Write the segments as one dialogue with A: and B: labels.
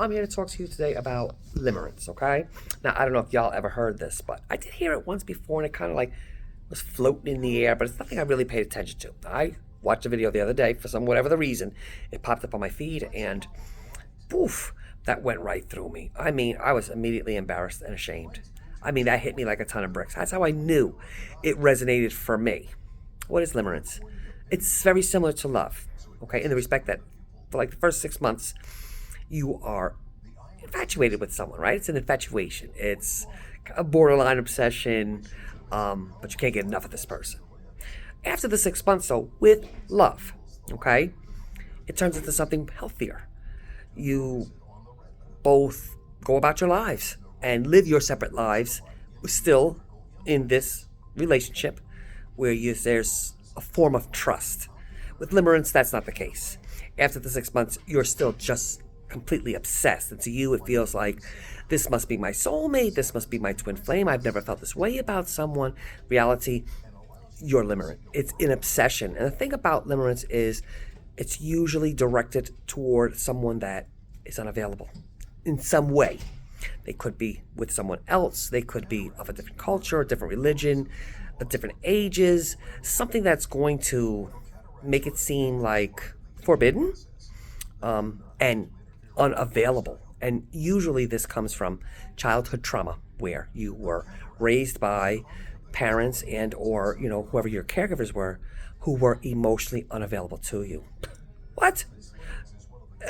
A: I'm here to talk to you today about limerence, okay? Now, I don't know if y'all ever heard this, but I did hear it once before, and it kind of like was floating in the air, but it's nothing I really paid attention to. I watched a video the other day for whatever the reason. It popped up on my feed, and poof, that went right through me. I mean, I was immediately embarrassed and ashamed. I mean, that hit me like a ton of bricks. That's how I knew it resonated for me. What is limerence? It's very similar to love, okay, in the respect that for like the first 6 months, you are infatuated with someone, right? It's an infatuation. It's a borderline obsession, but you can't get enough of this person. After the 6 months, though, with love, okay, it turns into something healthier. You both go about your lives and live your separate lives, still in this relationship where there's a form of trust. With limerence, that's not the case. After the 6 months, you're still just completely obsessed. And to you, it feels like, this must be my soulmate, this must be my twin flame, I've never felt this way about someone. Reality, you're limerent. It's an obsession. And the thing about limerence is, it's usually directed toward someone that is unavailable in some way. They could be with someone else, they could be of a different culture, a different religion, a different ages, something that's going to make it seem like forbidden and unavailable. And usually this comes from childhood trauma, where you were raised by parents and or whoever your caregivers were, who were emotionally unavailable to you. What?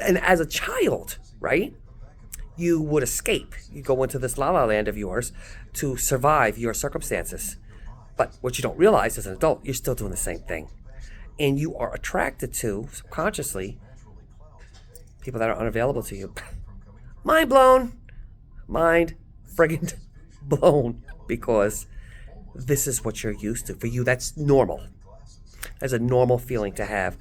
A: And as a child, right, you would escape. You go into this la la land of yours to survive your circumstances. But what you don't realize as an adult, you're still doing the same thing. And you are attracted to, subconsciously, people that are unavailable to you. Mind blown. Mind friggin' blown. Because this is what you're used to. For you, that's normal. That's a normal feeling to have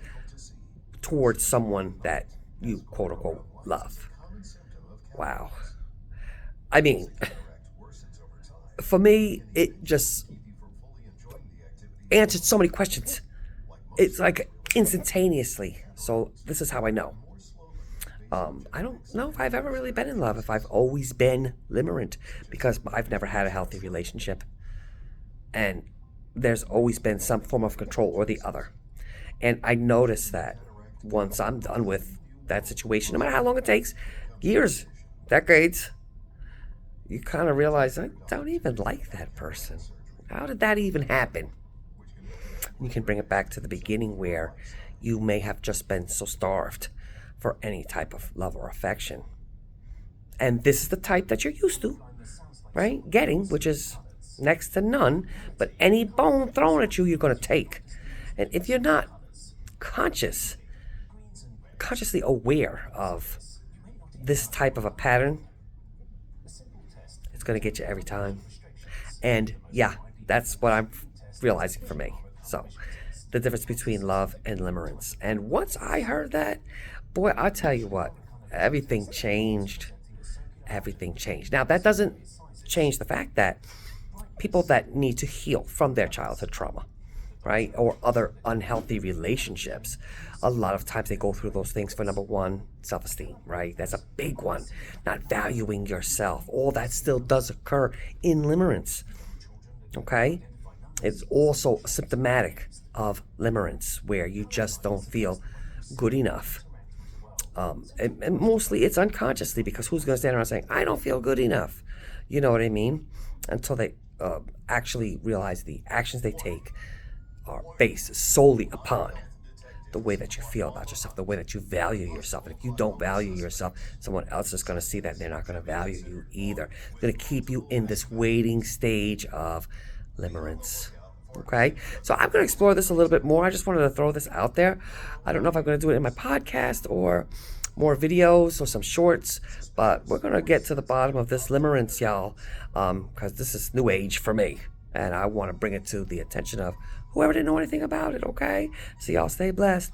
A: towards someone that you, quote unquote, love. Wow. I mean, for me, it just answered so many questions. It's like instantaneously. So this is how I know. I don't know if I've ever really been in love, if I've always been limerent, because I've never had a healthy relationship. And there's always been some form of control or the other. And I noticed that once I'm done with that situation, no matter how long it takes, years, decades, you kind of realize, I don't even like that person. How did that even happen? You can bring it back to the beginning, where you may have just been so starved for any type of love or affection. And this is the type that you're used to, right? Getting, which is next to none, but any bone thrown at you, you're going to take. And if you're not consciously aware of this type of a pattern, it's going to get you every time. And yeah, that's what I'm realizing for me. So, the difference between love and limerence. And once I heard that, boy, I'll tell you what, everything changed. Everything changed. Now, that doesn't change the fact that people that need to heal from their childhood trauma, right, or other unhealthy relationships, a lot of times they go through those things for, number one, self-esteem, right? That's a big one. Not valuing yourself. All that still does occur in limerence, okay? It's also symptomatic of limerence, where you just don't feel good enough. And mostly it's unconsciously, because who's going to stand around saying, I don't feel good enough? You know what I mean? Until they actually realize the actions they take are based solely upon the way that you feel about yourself, the way that you value yourself. And if you don't value yourself, someone else is going to see that, and they're not going to value you either. They're going to keep you in this waiting stage of limerence. Okay, so I'm going to explore this a little bit more. I just wanted to throw this out there. I don't know if I'm going to do it in my podcast or more videos or some shorts, but we're going to get to the bottom of this limerence, y'all, because this is new age for me, and I want to bring it to the attention of whoever didn't know anything about it. Okay, so y'all stay blessed.